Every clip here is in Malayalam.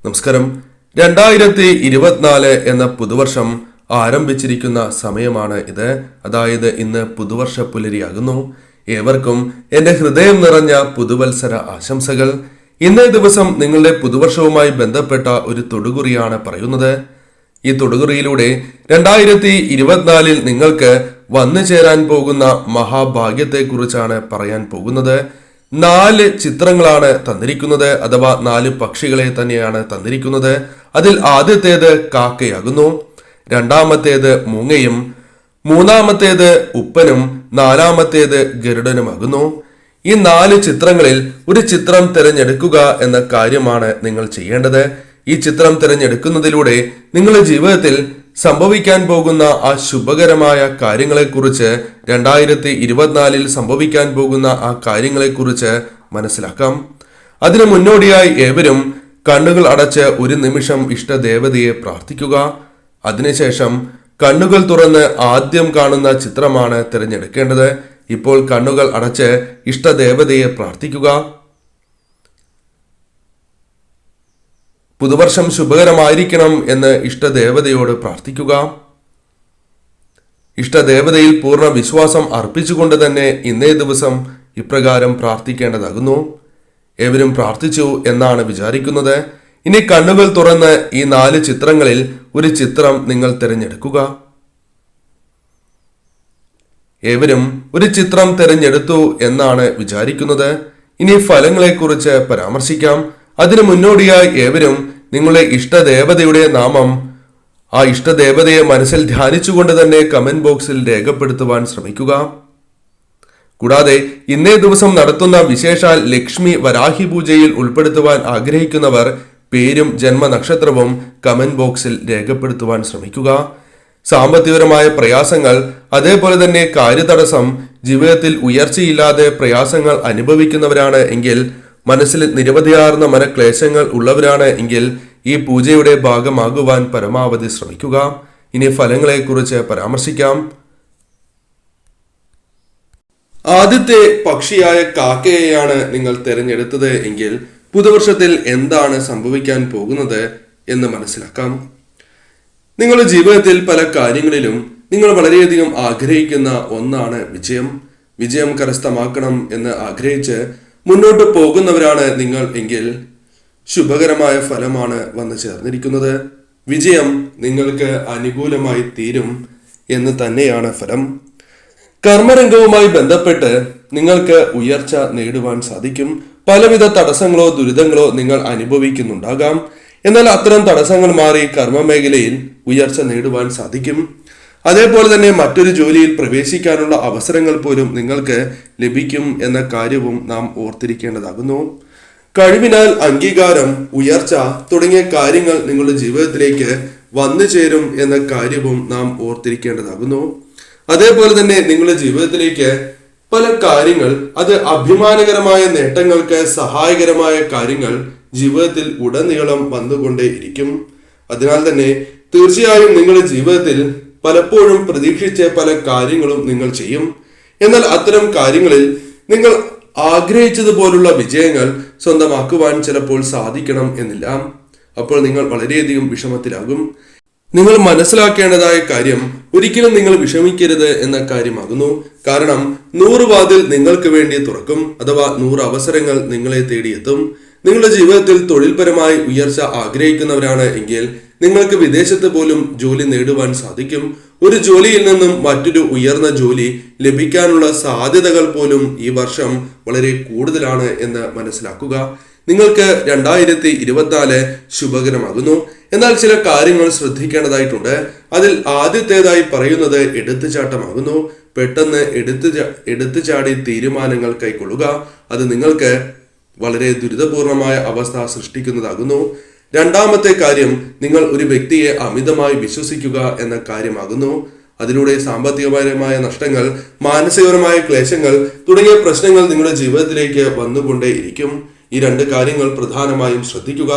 നമസ്കാരം. 2024 എന്ന പുതുവർഷം ആരംഭിച്ചിരിക്കുന്ന സമയമാണ് ഇത്. അതായത് ഇന്ന് പുതുവർഷ പുലരിയാകുന്നു. ഏവർക്കും എന്റെ ഹൃദയം നിറഞ്ഞ പുതുവത്സര ആശംസകൾ. ഇന്നേ ദിവസം നിങ്ങളുടെ പുതുവർഷവുമായി ബന്ധപ്പെട്ട ഒരു തൊടുകുറിയാണ് പറയുന്നത്. ഈ തൊടുകുറിയിലൂടെ 2024 നിങ്ങൾക്ക് വന്നു ചേരാൻ പോകുന്ന മഹാഭാഗ്യത്തെക്കുറിച്ചാണ് പറയാൻ പോകുന്നത്. 4 ചിത്രങ്ങളാണ് തന്നിരിക്കുന്നത്, അഥവാ 4 പക്ഷികളെ തന്നെയാണ് തന്നിരിക്കുന്നത്. അതിൽ ആദ്യത്തേത് കാക്കയാകുന്നു, രണ്ടാമത്തേത് മൂങ്ങയും, മൂന്നാമത്തേത് ഉപ്പനും, നാലാമത്തേത് ഗരുഡനുമാകുന്നു. ഈ 4 ചിത്രങ്ങളിൽ ഒരു ചിത്രം തിരഞ്ഞെടുക്കുക എന്ന കാര്യമാണ് നിങ്ങൾ ചെയ്യേണ്ടത്. ഈ ചിത്രം തിരഞ്ഞെടുക്കുന്നതിലൂടെ നിങ്ങളുടെ ജീവിതത്തിൽ സംഭവിക്കാൻ പോകുന്ന ആ ശുഭകരമായ കാര്യങ്ങളെക്കുറിച്ച്, 2024 സംഭവിക്കാൻ പോകുന്ന ആ കാര്യങ്ങളെക്കുറിച്ച് മനസ്സിലാക്കാം. അതിനു മുന്നോടിയായി ഏവരും കണ്ണുകൾ അടച്ച് ഒരു നിമിഷം ഇഷ്ടദേവതയെ പ്രാർത്ഥിക്കുക. അതിനുശേഷം കണ്ണുകൾ തുറന്ന് ആദ്യം കാണുന്ന ചിത്രമാണ് തിരഞ്ഞെടുക്കേണ്ടത്. ഇപ്പോൾ കണ്ണുകൾ അടച്ച് ഇഷ്ടദേവതയെ പ്രാർത്ഥിക്കുക. പുതുവർഷം ശുഭകരമായിരിക്കണം എന്ന് ഇഷ്ടദേവതയോട് പ്രാർത്ഥിക്കുക. ഇഷ്ടദേവതയിൽ പൂർണ്ണ വിശ്വാസം അർപ്പിച്ചുകൊണ്ട് തന്നെ ഇന്നേ ദിവസം ഇപ്രകാരം പ്രാർത്ഥിക്കേണ്ടതാകുന്നു. ഏവരും പ്രാർത്ഥിച്ചു എന്നാണ് വിചാരിക്കുന്നത്. ഇനി കണ്ണുകൾ തുറന്ന് ഈ 4 ചിത്രങ്ങളിൽ ഒരു ചിത്രം നിങ്ങൾ തിരഞ്ഞെടുക്കുക. ഏവരും ഒരു ചിത്രം തിരഞ്ഞെടുത്തു എന്നാണ് വിചാരിക്കുന്നത്. ഇനി ഫലങ്ങളെക്കുറിച്ച് പരാമർശിക്കാം. അതിനു മുന്നോടിയായി ഏവരും നിങ്ങളുടെ ഇഷ്ടദേവതയുടെ നാമം, ആ ഇഷ്ടദേവതയെ മനസ്സിൽ ധ്യാനിച്ചുകൊണ്ട് തന്നെ കമന്റ് ബോക്സിൽ രേഖപ്പെടുത്തുവാൻ ശ്രമിക്കുക. കൂടാതെ ഇന്നേ ദിവസം നടത്തുന്ന വിശേഷാൽ ലക്ഷ്മി വരാഹി പൂജയിൽ ഉൾപ്പെടുത്തുവാൻ ആഗ്രഹിക്കുന്നവർ പേരും ജന്മനക്ഷത്രവും കമന്റ് ബോക്സിൽ രേഖപ്പെടുത്തുവാൻ ശ്രമിക്കുക. സാമ്പത്തികപരമായ പ്രയാസങ്ങൾ, അതേപോലെ തന്നെ കാര്യതടസ്സം, ജീവിതത്തിൽ ഉയർച്ചയില്ലാതെ പ്രയാസങ്ങൾ അനുഭവിക്കുന്നവരാണ് എങ്കിൽ, മനസ്സിൽ നിരവധിയാർന്ന മനക്ലേശങ്ങൾ ഉള്ളവരാണ് എങ്കിൽ ഈ പൂജയുടെ ഭാഗമാകുവാൻ പരമാവധി ശ്രമിക്കുക. ഇനി ഫലങ്ങളെക്കുറിച്ച് പരാമർശിക്കാം. ആദ്യത്തെ പക്ഷിയായ കാക്കയെയാണ് നിങ്ങൾ തിരഞ്ഞെടുത്തത് എങ്കിൽ പുതുവർഷത്തിൽ എന്താണ് സംഭവിക്കാൻ പോകുന്നത് എന്ന് മനസ്സിലാക്കാം. നിങ്ങളുടെ ജീവിതത്തിൽ പല കാര്യങ്ങളിലും നിങ്ങൾ വളരെയധികം ആഗ്രഹിക്കുന്ന ഒന്നാണ് വിജയം കരസ്ഥമാക്കണം എന്ന് ആഗ്രഹിച്ച് മുന്നോട്ട് പോകുന്നവരാണ് നിങ്ങൾ എങ്കിൽ ശുഭകരമായ ഫലമാണ് വന്നു ചേർന്നിരിക്കുന്നത്. വിജയം നിങ്ങൾക്ക് അനുകൂലമായി തീരും എന്ന് തന്നെയാണ് ഫലം. കർമ്മരംഗവുമായി ബന്ധപ്പെട്ട് നിങ്ങൾക്ക് ഉയർച്ച നേടുവാൻ സാധിക്കും. പലവിധ തടസ്സങ്ങളോ ദുരിതങ്ങളോ നിങ്ങൾ അനുഭവിക്കുന്നുണ്ടാകാം. എന്നാൽ അത്തരം തടസ്സങ്ങൾ മാറി കർമ്മമേഖലയിൽ ഉയർച്ച നേടുവാൻ സാധിക്കും. അതേപോലെ തന്നെ മറ്റൊരു ജോലിയിൽ പ്രവേശിക്കാനുള്ള അവസരങ്ങൾ പോലും നിങ്ങൾക്ക് ലഭിക്കും എന്ന കാര്യവും നാം ഓർത്തിരിക്കേണ്ടതാകുന്നു. കഴിവിനാൽ അംഗീകാരം, ഉയർച്ച തുടങ്ങിയ കാര്യങ്ങൾ നിങ്ങളുടെ ജീവിതത്തിലേക്ക് വന്നു ചേരും എന്ന കാര്യവും നാം ഓർത്തിരിക്കേണ്ടതാകുന്നു. അതേപോലെ തന്നെ നിങ്ങളുടെ ജീവിതത്തിലേക്ക് പല കാര്യങ്ങൾ, അത് അഭിമാനകരമായ നേട്ടങ്ങൾക്ക് സഹായകരമായ കാര്യങ്ങൾ ജീവിതത്തിൽ ഉടനീളം വന്നുകൊണ്ടേയിരിക്കും. അതിനാൽ തന്നെ തീർച്ചയായും നിങ്ങളുടെ ജീവിതത്തിൽ പലപ്പോഴും പ്രതീക്ഷിച്ച പല കാര്യങ്ങളും നിങ്ങൾ ചെയ്യും. എന്നാൽ അത്തരം കാര്യങ്ങളിൽ നിങ്ങൾ ആഗ്രഹിച്ചതുപോലുള്ള വിജയങ്ങൾ സ്വന്തമാക്കുവാൻ ചിലപ്പോൾ സാധിക്കണം എന്നില്ല. അപ്പോൾ നിങ്ങൾ വളരെയധികം വിഷമത്തിലാകും. നിങ്ങൾ മനസ്സിലാക്കേണ്ടതായ കാര്യം, ഒരിക്കലും നിങ്ങൾ വിഷമിക്കരുത് എന്ന കാര്യമാകുന്നു. കാരണം 100 വാതിൽ നിങ്ങൾക്ക് വേണ്ടി തുറക്കും, അഥവാ 100 അവസരങ്ങൾ നിങ്ങളെ തേടിയെത്തും. നിങ്ങളുടെ ജീവിതത്തിൽ തൊഴിൽപരമായി ഉയർച്ച ആഗ്രഹിക്കുന്നവരാണ് എങ്കിൽ നിങ്ങൾക്ക് വിദേശത്ത് പോലും ജോലി നേടുവാൻ സാധിക്കും. ഒരു ജോലിയിൽ നിന്നും മറ്റൊരു ഉയർന്ന ജോലി ലഭിക്കാനുള്ള സാധ്യതകൾ പോലും ഈ വർഷം വളരെ കൂടുതലാണ് എന്ന് മനസ്സിലാക്കുക. നിങ്ങൾക്ക് 2024 ശുഭകരമാകുന്നു. എന്നാൽ ചില കാര്യങ്ങൾ ശ്രദ്ധിക്കേണ്ടതായിട്ടുണ്ട്. അതിൽ ആദ്യത്തേതായി പറയുന്നത് എടുത്തുചാട്ടമാകുന്നു. പെട്ടെന്ന് എടുത്തുചാടി തീരുമാനങ്ങൾ കൈക്കൊള്ളുക. അത് നിങ്ങൾക്ക് വളരെ ദുരിതപൂർണമായ അവസ്ഥ സൃഷ്ടിക്കുന്നതാകുന്നു. രണ്ടാമത്തെ കാര്യം, നിങ്ങൾ ഒരു വ്യക്തിയെ അമിതമായി വിശ്വസിക്കുക എന്ന കാര്യമാകുന്നു. അതിലൂടെ സാമ്പത്തികപരമായ നഷ്ടങ്ങൾ, മാനസികപരമായ ക്ലേശങ്ങൾ തുടങ്ങിയ പ്രശ്നങ്ങൾ നിങ്ങളുടെ ജീവിതത്തിലേക്ക് വന്നുകൊണ്ടേയിരിക്കും. ഈ 2 കാര്യങ്ങൾ പ്രധാനമായും ശ്രദ്ധിക്കുക.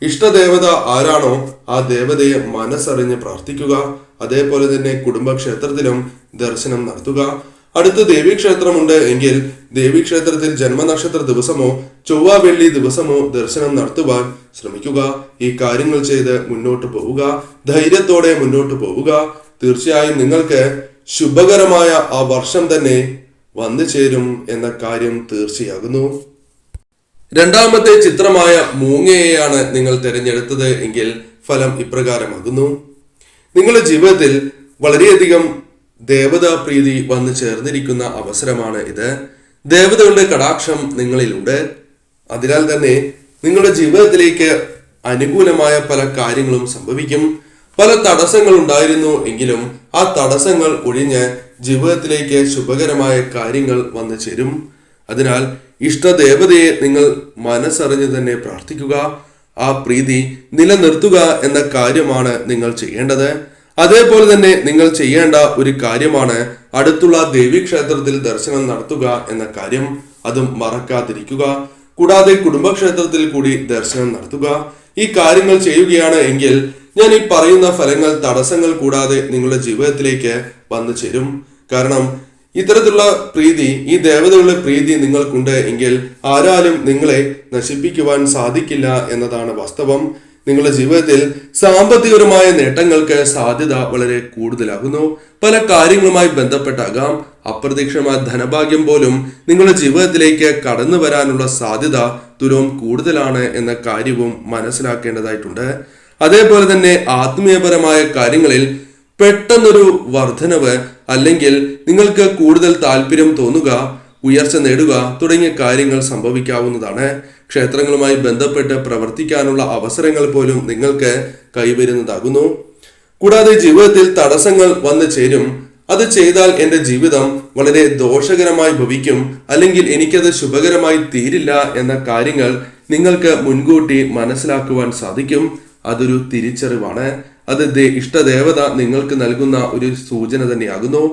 ഇഷ്ടദേവത ആരാണോ ആ ദേവതയെ മനസ്സറിഞ്ഞ് പ്രാർത്ഥിക്കുക. അതേപോലെ തന്നെ കുടുംബക്ഷേത്രത്തിലും ദർശനം നടത്തുക. അടുത്ത് ദേവീക്ഷേത്രമുണ്ട് എങ്കിൽ ദേവീക്ഷേത്രത്തിൽ ജന്മനക്ഷത്ര ദിവസമോ ചൊവ്വ വെള്ളി ദിവസമോ ദർശനം നടത്തുവാൻ ശ്രമിക്കുക. ഈ കാര്യങ്ങൾ ചെയ്ത് മുന്നോട്ട് പോവുക, ധൈര്യത്തോടെ മുന്നോട്ട് പോവുക. തീർച്ചയായും നിങ്ങൾക്ക് ശുഭകരമായ ആ വർഷം തന്നെ വന്നു ചേരും എന്ന കാര്യം തീർച്ചയാകുന്നു. രണ്ടാമത്തെ ചിത്രമായ മൂങ്ങയെയാണ് നിങ്ങൾ തിരഞ്ഞെടുത്തത് എങ്കിൽ ഫലം ഇപ്രകാരമാകുന്നു. നിങ്ങളുടെ ജീവിതത്തിൽ വളരെയധികം ദേവതാ പ്രീതി വന്നു ചേർന്നിരിക്കുന്ന അവസരമാണ് ഇത്. ദേവതകളുടെ കടാക്ഷം നിങ്ങളിലുണ്ട്. അതിനാൽ തന്നെ നിങ്ങളുടെ ജീവിതത്തിലേക്ക് അനുകൂലമായ പല കാര്യങ്ങളും സംഭവിക്കും. പല തടസ്സങ്ങൾ ഉണ്ടായിരുന്നു എങ്കിലും ആ തടസ്സങ്ങൾ ഒഴിഞ്ഞ് ജീവിതത്തിലേക്ക് ശുഭകരമായ കാര്യങ്ങൾ വന്നു ചേരും. അതിനാൽ ഇഷ്ടദേവതയെ നിങ്ങൾ മനസ്സറിഞ്ഞ് തന്നെ പ്രാർത്ഥിക്കുക. ആ പ്രീതി നിലനിർത്തുക എന്ന കാര്യമാണ് നിങ്ങൾ ചെയ്യേണ്ടത്. അതേപോലെ തന്നെ നിങ്ങൾ ചെയ്യേണ്ട ഒരു കാര്യമാണ് അടുത്തുള്ള ദേവീക്ഷേത്രത്തിൽ ദർശനം നടത്തുക എന്ന കാര്യം. അതും മറക്കാതിരിക്കുക. കൂടാതെ കുടുംബക്ഷേത്രത്തിൽ കൂടി ദർശനം നടത്തുക. ഈ കാര്യങ്ങൾ ചെയ്യുകയാണ് എങ്കിൽ ഞാൻ ഈ പറയുന്ന ഫലങ്ങൾ തടസ്സങ്ങൾ കൂടാതെ നിങ്ങളുടെ ജീവിതത്തിലേക്ക് വന്നു ചേരും. കാരണം ഇത്തരത്തിലുള്ള പ്രീതി, ഈ ദേവതകളുടെ പ്രീതി നിങ്ങൾക്കുണ്ട് എങ്കിൽ ആരാലും നിങ്ങളെ നശിപ്പിക്കുവാൻ സാധിക്കില്ല എന്നതാണ് വാസ്തവം. നിങ്ങളുടെ ജീവിതത്തിൽ സാമ്പത്തികപരമായ നേട്ടങ്ങൾക്ക് സാധ്യത വളരെ കൂടുതലാകുന്നു. പല കാര്യങ്ങളുമായി ബന്ധപ്പെട്ടാകാം അപ്രതീക്ഷിതമായ ധനഭാഗ്യം പോലും നിങ്ങളുടെ ജീവിതത്തിലേക്ക് കടന്നു വരാനുള്ള സാധ്യത തുലോം കൂടുതലാണ് എന്ന കാര്യവും മനസ്സിലാക്കേണ്ടതായിട്ടുണ്ട്. അതേപോലെ തന്നെ ആത്മീയപരമായ കാര്യങ്ങളിൽ പെട്ടെന്നൊരു വർധനവ് അല്ലെങ്കിൽ നിങ്ങൾക്ക് കൂടുതൽ താല്പര്യം തോന്നുക, ഉയർച്ച നേടുക തുടങ്ങിയ കാര്യങ്ങൾ സംഭവിക്കാവുന്നതാണ്. ക്ഷേത്രങ്ങളുമായി ബന്ധപ്പെട്ട് പ്രവർത്തിക്കാനുള്ള അവസരങ്ങൾ പോലും നിങ്ങൾക്ക് കൈവരുന്നതാകുന്നു. കൂടാതെ ജീവിതത്തിൽ തടസ്സങ്ങൾ വന്നു ചേരും. അത് ചെയ്താൽ എൻ്റെ ജീവിതം വളരെ ദോഷകരമായി ഭവിക്കും, അല്ലെങ്കിൽ എനിക്കത് ശുഭകരമായി തീരില്ല എന്ന കാര്യങ്ങൾ നിങ്ങൾക്ക് മുൻകൂട്ടി മനസ്സിലാക്കുവാൻ സാധിക്കും. അതൊരു തിരിച്ചറിവാണ്. അത് ഇഷ്ടദേവത നിങ്ങൾക്ക് നൽകുന്ന ഒരു സൂചന തന്നെയാകുന്നു.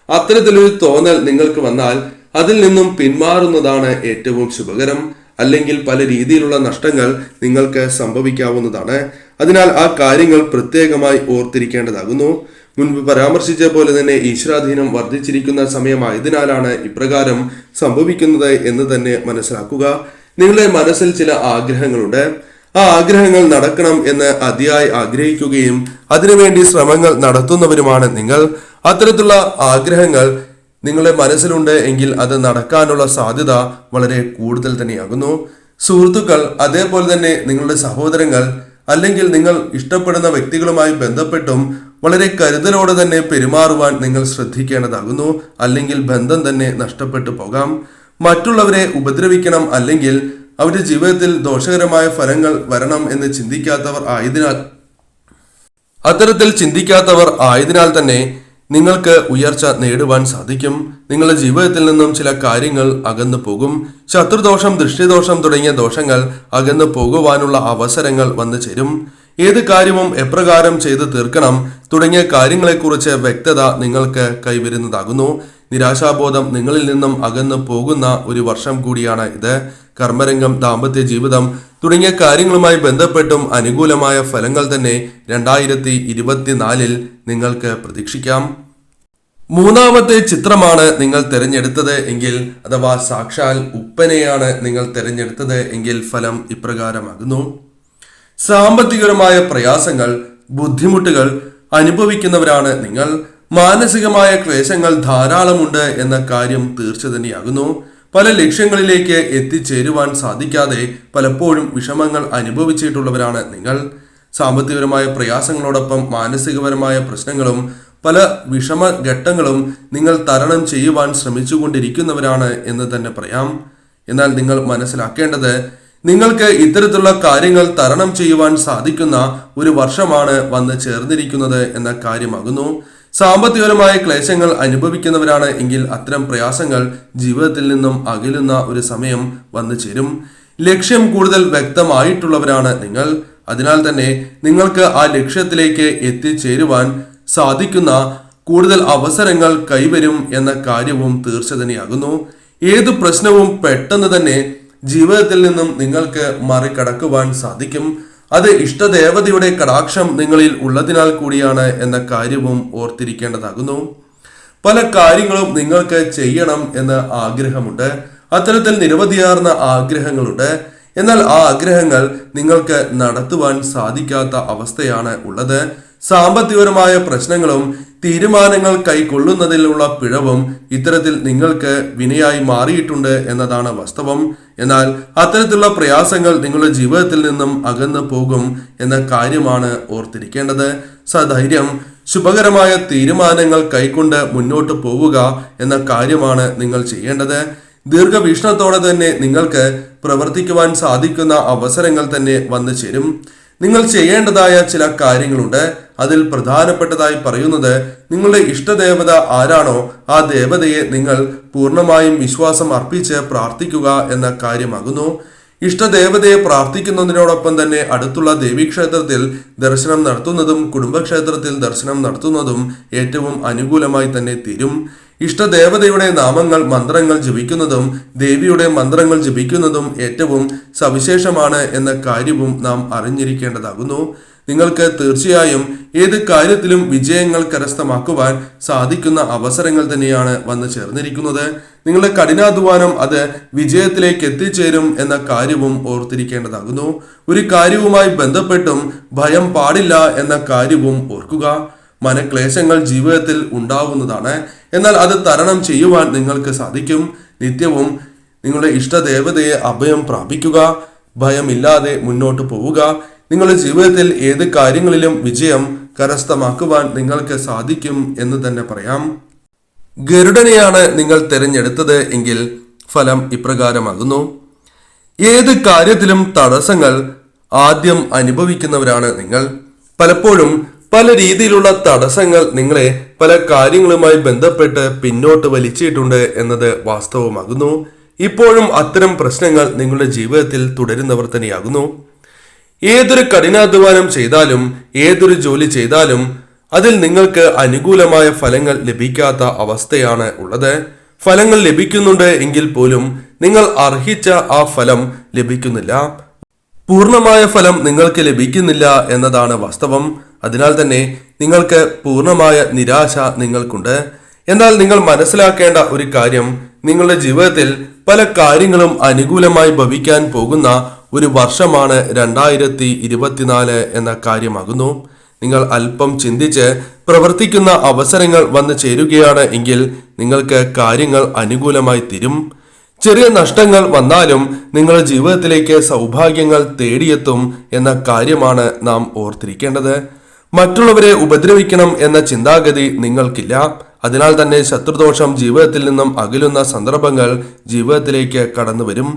അത്തരത്തിലൊരു തോന്നൽ നിങ്ങൾക്ക് വന്നാൽ അതിൽ നിന്നും പിന്മാറുന്നതാണ് ഏറ്റവും ശുഭകരം. അല്ലെങ്കിൽ പല രീതിയിലുള്ള നഷ്ടങ്ങൾ നിങ്ങൾക്ക് സംഭവിക്കാവുന്നതാണ്. അതിനാൽ ആ കാര്യങ്ങൾ പ്രത്യേകമായി ഓർത്തിരിക്കേണ്ടതാകുന്നു. മുൻപ് പരാമർശിച്ച പോലെ തന്നെ ഈശ്വരാധീനം വർദ്ധിച്ചിരിക്കുന്ന സമയമായതിനാലാണ് ഇപ്രകാരം സംഭവിക്കുന്നത് എന്ന് തന്നെ മനസ്സിലാക്കുക. നിങ്ങളുടെ മനസ്സിൽ ചില ആഗ്രഹങ്ങളുണ്ട്. ആ ആഗ്രഹങ്ങൾ നടക്കണം എന്ന് അതിയായി ആഗ്രഹിക്കുകയും അതിനുവേണ്ടി ശ്രമങ്ങൾ നടത്തുന്നവരുമാണ് നിങ്ങൾ. അത്തരത്തിലുള്ള ആഗ്രഹങ്ങൾ നിങ്ങളുടെ മനസ്സിലുണ്ട് എങ്കിൽ അത് നടക്കാനുള്ള സാധ്യത വളരെ കൂടുതൽ തന്നെയാകുന്നു. സുഹൃത്തുക്കൾ, അതേപോലെ തന്നെ നിങ്ങളുടെ സഹോദരങ്ങൾ അല്ലെങ്കിൽ നിങ്ങൾ ഇഷ്ടപ്പെടുന്ന വ്യക്തികളുമായി ബന്ധപ്പെട്ടും വളരെ കരുതലോടെ തന്നെ പെരുമാറുവാൻ നിങ്ങൾ ശ്രദ്ധിക്കേണ്ടതാകുന്നു. അല്ലെങ്കിൽ ബന്ധം തന്നെ നഷ്ടപ്പെട്ടു പോകാം. മറ്റുള്ളവരെ ഉപദ്രവിക്കണം അല്ലെങ്കിൽ അവരുടെ ജീവിതത്തിൽ ദോഷകരമായ ഫലങ്ങൾ വരണം എന്ന് ചിന്തിക്കാത്തവർ ആയതിനാൽ തന്നെ നിങ്ങൾക്ക് ഉയർച്ച നേടുവാൻ സാധിക്കും. നിങ്ങളുടെ ജീവിതത്തിൽ നിന്നും ചില കാര്യങ്ങൾ അകന്നു പോകും. ശത്രുദോഷം, ദൃഷ്ടിദോഷം തുടങ്ങിയ ദോഷങ്ങൾ അകന്നു പോകുവാനുള്ള അവസരങ്ങൾ വന്നു ചേരും. ഏത് കാര്യവും എപ്രകാരം ചെയ്തു തീർക്കണം തുടങ്ങിയ കാര്യങ്ങളെക്കുറിച്ച് വ്യക്തത നിങ്ങൾക്ക് കൈവരുന്നതാകുന്നു. നിരാശാബോധം നിങ്ങളിൽ നിന്നും അകന്നു പോകുന്ന ഒരു വർഷം കൂടിയാണ് ഇത്. കർമ്മരംഗം, ദാമ്പത്യ ജീവിതം തുടങ്ങിയ കാര്യങ്ങളുമായി ബന്ധപ്പെട്ടും അനുകൂലമായ ഫലങ്ങൾ തന്നെ 2024 നിങ്ങൾക്ക് പ്രതീക്ഷിക്കാം. മൂന്നാമത്തെ ചിത്രമാണ് നിങ്ങൾ തിരഞ്ഞെടുത്തത് എങ്കിൽ, അഥവാ സാക്ഷാൽ ഉപ്പനെയാണ് നിങ്ങൾ തിരഞ്ഞെടുത്തത് എങ്കിൽ ഫലം ഇപ്രകാരമാകുന്നു. സാമ്പത്തികപരമായ പ്രയാസങ്ങൾ, ബുദ്ധിമുട്ടുകൾ അനുഭവിക്കുന്നവരാണ് നിങ്ങൾ. മാനസികമായ ക്ലേശങ്ങൾ ധാരാളമുണ്ട് എന്ന കാര്യം തീർച്ച തന്നെയാകുന്നു. പല ലക്ഷ്യങ്ങളിലേക്ക് എത്തിച്ചേരുവാൻ സാധിക്കാതെ പലപ്പോഴും വിഷമങ്ങൾ അനുഭവിച്ചിട്ടുള്ളവരാണ് നിങ്ങൾ. സാമ്പത്തികപരമായ പ്രയാസങ്ങളോടൊപ്പം മാനസികപരമായ പ്രശ്നങ്ങളും പല വിഷമഘട്ടങ്ങളും നിങ്ങൾ തരണം ചെയ്യുവാൻ ശ്രമിച്ചുകൊണ്ടിരിക്കുന്നവരാണ് എന്ന് തന്നെ പറയാം. എന്നാൽ നിങ്ങൾ മനസ്സിലാക്കേണ്ടത്, നിങ്ങൾക്ക് ഇത്തരത്തിലുള്ള കാര്യങ്ങൾ തരണം ചെയ്യുവാൻ സാധിക്കുന്ന ഒരു വർഷമാണ് വന്ന് ചേർന്നിരിക്കുന്നത് എന്ന കാര്യമാകുന്നു. സാമ്പത്തികപരമായ ക്ലേശങ്ങൾ അനുഭവിക്കുന്നവരാണ് എങ്കിൽ അത്തരം പ്രയാസങ്ങൾ ജീവിതത്തിൽ നിന്നും അകലുന്ന ഒരു സമയം വന്നു ചേരും. ലക്ഷ്യം കൂടുതൽ വ്യക്തമായിട്ടുള്ളവരാണ് നിങ്ങൾ. അതിനാൽ തന്നെ നിങ്ങൾക്ക് ആ ലക്ഷ്യത്തിലേക്ക് എത്തിച്ചേരുവാൻ സാധിക്കുന്ന കൂടുതൽ അവസരങ്ങൾ കൈവരും എന്ന കാര്യവും തീർച്ച തന്നെയാകുന്നു. ഏതു പ്രശ്നവും പെട്ടെന്ന് തന്നെ ജീവിതത്തിൽ നിന്നും നിങ്ങൾക്ക് മറികടക്കുവാൻ സാധിക്കും. അത് ഇഷ്ടദേവതയുടെ കടാക്ഷം നിങ്ങളിൽ ഉള്ളതിനാൽ കൂടിയാണ് എന്ന കാര്യവും ഓർത്തിരിക്കേണ്ടതാകുന്നു. പല കാര്യങ്ങളും നിങ്ങൾക്ക് ചെയ്യണം എന്ന് ആഗ്രഹമുണ്ട്. അത്തരത്തിൽ നിരവധിയാർന്ന ആഗ്രഹങ്ങളുണ്ട്. എന്നാൽ ആ ആഗ്രഹങ്ങൾ നിങ്ങൾക്ക് നടത്തുവാൻ സാധിക്കാത്ത അവസ്ഥയാണ് ഉള്ളത്. സാമ്പത്തികപരമായ പ്രശ്നങ്ങളും തീരുമാനങ്ങൾ കൈക്കൊള്ളുന്നതിലുള്ള പിഴവും ഇത്തരത്തിൽ നിങ്ങൾക്ക് വിനയായി മാറിയിട്ടുണ്ട് എന്നതാണ് വാസ്തവം. എന്നാൽ അത്തരത്തിലുള്ള പ്രയാസങ്ങൾ നിങ്ങളുടെ ജീവിതത്തിൽ നിന്നും അകന്നു പോകും എന്ന കാര്യമാണ് ഓർത്തിരിക്കേണ്ടത്. സധൈര്യം ശുഭകരമായ തീരുമാനങ്ങൾ കൈക്കൊണ്ട് മുന്നോട്ട് പോവുക എന്ന കാര്യമാണ് നിങ്ങൾ ചെയ്യേണ്ടത്. ദീർഘവീക്ഷണത്തോടെ തന്നെ നിങ്ങൾക്ക് പ്രവർത്തിക്കുവാൻ സാധിക്കുന്ന അവസരങ്ങൾ തന്നെ വന്നു ചേരും. നിങ്ങൾ ചെയ്യേണ്ടതായ ചില കാര്യങ്ങളുണ്ട്. അതിൽ പ്രധാനപ്പെട്ടതായി പറയുന്നത്, നിങ്ങളുടെ ഇഷ്ടദേവത ആരാണോ ആ ദേവതയെ നിങ്ങൾ പൂർണ്ണമായും വിശ്വാസം അർപ്പിച്ച് പ്രാർത്ഥിക്കുക എന്ന കാര്യമാകുന്നു. ഇഷ്ടദേവതയെ പ്രാർത്ഥിക്കുന്നതിനോടൊപ്പം തന്നെ അടുത്തുള്ള ദേവീക്ഷേത്രത്തിൽ ദർശനം നടത്തുന്നതും കുടുംബക്ഷേത്രത്തിൽ ദർശനം നടത്തുന്നതും ഏറ്റവും അനുകൂലമായി തന്നെ തീരും. ഇഷ്ടദേവതയുടെ നാമങ്ങൾ മന്ത്രങ്ങൾ ജപിക്കുന്നതും ദേവിയുടെ മന്ത്രങ്ങൾ ജപിക്കുന്നതും ഏറ്റവും സവിശേഷമാണ് എന്ന കാര്യവും നാം അറിഞ്ഞിരിക്കേണ്ടതാകുന്നു. നിങ്ങൾക്ക് തീർച്ചയായും ഏത് കാര്യത്തിലും വിജയങ്ങൾ കരസ്ഥമാക്കുവാൻ സാധിക്കുന്ന അവസരങ്ങൾ തന്നെയാണ് വന്നു ചേർന്നിരിക്കുന്നത്. നിങ്ങളുടെ കഠിനാധ്വാനം അത് വിജയത്തിലേക്ക് എത്തിച്ചേരും എന്ന കാര്യവും ഓർത്തിരിക്കേണ്ടതാകുന്നു. ഒരു കാര്യവുമായി ബന്ധപ്പെട്ടും ഭയം പാടില്ല എന്ന കാര്യവും ഓർക്കുക. മനക്ലേശങ്ങൾ ജീവിതത്തിൽ ഉണ്ടാവുന്നതാണ്. എന്നാൽ അത് തരണം ചെയ്യുവാൻ നിങ്ങൾക്ക് സാധിക്കും. നിത്യവും നിങ്ങളുടെ ഇഷ്ടദേവതയെ അഭയം പ്രാപിക്കുക. ഭയമില്ലാതെ മുന്നോട്ട് പോവുക. നിങ്ങളുടെ ജീവിതത്തിൽ ഏത് കാര്യങ്ങളിലും വിജയം കരസ്ഥമാക്കുവാൻ നിങ്ങൾക്ക് സാധിക്കും എന്ന് തന്നെ പറയാം. ഗരുഡനെയാണ് നിങ്ങൾ തിരഞ്ഞെടുത്തത് എങ്കിൽ ഫലം ഇപ്രകാരമാകുന്നു. ഏത് കാര്യത്തിലും തടസ്സങ്ങൾ ആദ്യം അനുഭവിക്കുന്നവരാണ് നിങ്ങൾ. പലപ്പോഴും പല രീതിയിലുള്ള തടസ്സങ്ങൾ നിങ്ങളെ പല കാര്യങ്ങളുമായി ബന്ധപ്പെട്ട് പിന്നോട്ട് വലിച്ചിട്ടുണ്ട് എന്നത് വാസ്തവമാകുന്നു. ഇപ്പോഴും അത്തരം പ്രശ്നങ്ങൾ നിങ്ങളുടെ ജീവിതത്തിൽ തുടരുന്നവർ തന്നെയാകുന്നു. ഏതൊരു കഠിനാധ്വാനം ചെയ്താലും ഏതൊരു ജോലി ചെയ്താലും അതിൽ നിങ്ങൾക്ക് അനുകൂലമായ ഫലങ്ങൾ ലഭിക്കാത്ത അവസ്ഥയാണ് ഉള്ളത്. ഫലങ്ങൾ ലഭിക്കുന്നുണ്ട് എങ്കിൽ പോലും നിങ്ങൾ അർഹിച്ച ആ ഫലം ലഭിക്കുന്നില്ല. പൂർണ്ണമായ ഫലം നിങ്ങൾക്ക് ലഭിക്കുന്നില്ല എന്നതാണ് വാസ്തവം. അതിനാൽ തന്നെ നിങ്ങൾക്ക് പൂർണ്ണമായ നിരാശ നിങ്ങൾക്കുണ്ട്. എന്നാൽ നിങ്ങൾ മനസ്സിലാക്കേണ്ട ഒരു കാര്യം, നിങ്ങളുടെ ജീവിതത്തിൽ പല കാര്യങ്ങളും അനുകൂലമായി ഭവിക്കാൻ പോകുന്ന ഒരു വർഷമാണ് 2024 എന്ന കാര്യമാകുന്നു. നിങ്ങൾ അല്പം ചിന്തിച്ച് പ്രവർത്തിക്കുന്ന അവസരങ്ങൾ വന്നു ചേരുകയാണ് എങ്കിൽ നിങ്ങൾക്ക് കാര്യങ്ങൾ അനുകൂലമായി തീരും. ചെറിയ നഷ്ടങ്ങൾ വന്നാലും നിങ്ങളുടെ ജീവിതത്തിലേക്ക് സൗഭാഗ്യങ്ങൾ തേടിയെത്തും എന്ന കാര്യമാണ് നാം ഓർത്തിരിക്കേണ്ടത്. മറ്റുള്ളവരെ ഉപദ്രവിക്കണം എന്ന ചിന്താഗതി നിങ്ങൾക്കില്ല. അതിനാൽ തന്നെ ശത്രുദോഷം ജീവിതത്തിൽ നിന്നും അകലുന്ന സന്ദർഭങ്ങൾ ജീവിതത്തിലേക്ക് കടന്നു വരും.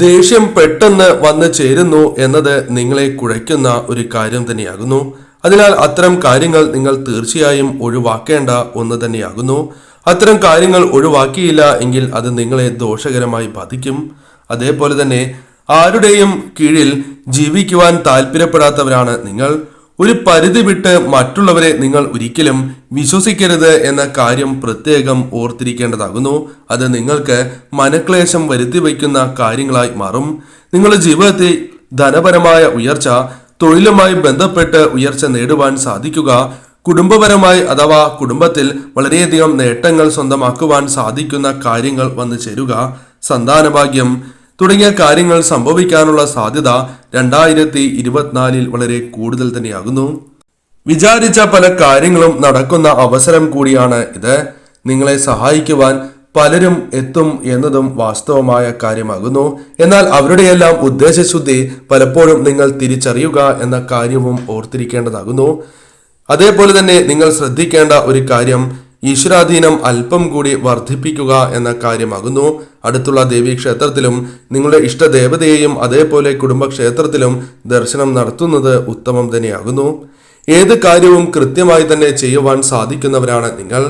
ദേഷ്യം പെട്ടെന്ന് വന്നു ചേരുന്നു എന്നത് നിങ്ങളെ കുഴയ്ക്കുന്ന ഒരു കാര്യം തന്നെയാകുന്നു. അതിനാൽ അത്തരം കാര്യങ്ങൾ നിങ്ങൾ തീർച്ചയായും ഒഴിവാക്കേണ്ട ഒന്ന് തന്നെയാകുന്നു. അത്തരം കാര്യങ്ങൾ ഒഴിവാക്കിയില്ല എങ്കിൽ അത് നിങ്ങളെ ദോഷകരമായി ബാധിക്കും. അതേപോലെ തന്നെ ആരുടെയും കീഴിൽ ജീവിക്കുവാൻ താല്പര്യപ്പെടാത്തവരാണ് നിങ്ങൾ. ഒരു പരിധി വിട്ട് മറ്റുള്ളവരെ നിങ്ങൾ ഒരിക്കലും വിശ്വസിക്കരുത് എന്ന കാര്യം പ്രത്യേകം ഓർത്തിരിക്കേണ്ടതാകുന്നു. അത് നിങ്ങൾക്ക് മനക്ലേശം വരുത്തി വയ്ക്കുന്ന കാര്യങ്ങളായി മാറും. നിങ്ങളുടെ ജീവിതത്തിൽ ധനപരമായ ഉയർച്ച, തൊഴിലുമായി ബന്ധപ്പെട്ട് ഉയർച്ച നേടുവാൻ സാധിക്കുക, കുടുംബപരമായി അഥവാ കുടുംബത്തിൽ വളരെയധികം നേട്ടങ്ങൾ സ്വന്തമാക്കുവാൻ സാധിക്കുന്ന കാര്യങ്ങൾ വന്നു ചേരുക, സന്താനഭാഗ്യം തുടങ്ങിയ കാര്യങ്ങൾ സംഭവിക്കാനുള്ള സാധ്യത 2024 വളരെ കൂടുതൽ തന്നെയാകുന്നു. വിചാരിച്ച പല കാര്യങ്ങളും നടക്കുന്ന അവസരം കൂടിയാണ് ഇത്. നിങ്ങളെ സഹായിക്കുവാൻ പലരും എത്തും എന്നതും വാസ്തവമായ കാര്യമാകുന്നു. എന്നാൽ അവരുടെയെല്ലാം ഉദ്ദേശശുദ്ധി പലപ്പോഴും നിങ്ങൾ തിരിച്ചറിയുക എന്ന കാര്യവും ഓർത്തിരിക്കേണ്ടതാകുന്നു. അതേപോലെ തന്നെ നിങ്ങൾ ശ്രദ്ധിക്കേണ്ട ഒരു കാര്യം, ഈശ്വരാധീനം അല്പം കൂടി വർദ്ധിപ്പിക്കുക എന്ന കാര്യമാകുന്നു. അടുത്തുള്ള ദേവീക്ഷേത്രത്തിലും നിങ്ങളുടെ ഇഷ്ടദേവതയെയും അതേപോലെ കുടുംബക്ഷേത്രത്തിലും ദർശനം നടത്തുന്നത് ഉത്തമം തന്നെയാകുന്നു. ഏത് കാര്യവും കൃത്യമായി തന്നെ ചെയ്യുവാൻ സാധിക്കുന്നവരാണ് നിങ്ങൾ.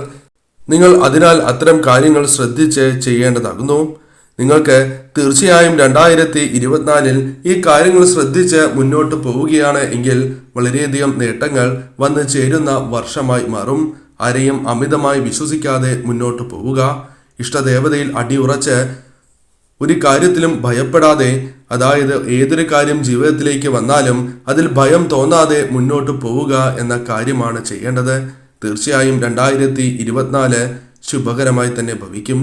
അതിനാൽ അത്തരം കാര്യങ്ങൾ ശ്രദ്ധിച്ച് ചെയ്യേണ്ടതാകുന്നു. നിങ്ങൾക്ക് തീർച്ചയായും 2024 ഈ കാര്യങ്ങൾ ശ്രദ്ധിച്ച് മുന്നോട്ട് പോവുകയാണ് എങ്കിൽ വളരെയധികം നേട്ടങ്ങൾ വന്നു ചേരുന്ന വർഷമായി മാറും. ആരെയും അമിതമായി വിശ്വസിക്കാതെ മുന്നോട്ട് പോവുക. ഇഷ്ടദേവതയിൽ അടിയുറച്ച് ഒരു കാര്യത്തിലും ഭയപ്പെടാതെ, അതായത് ഏതൊരു കാര്യം ജീവിതത്തിലേക്ക് വന്നാലും അതിൽ ഭയം തോന്നാതെ മുന്നോട്ട് പോവുക എന്ന കാര്യമാണ് ചെയ്യേണ്ടത്. തീർച്ചയായും 2024 ശുഭകരമായി തന്നെ ഭവിക്കും.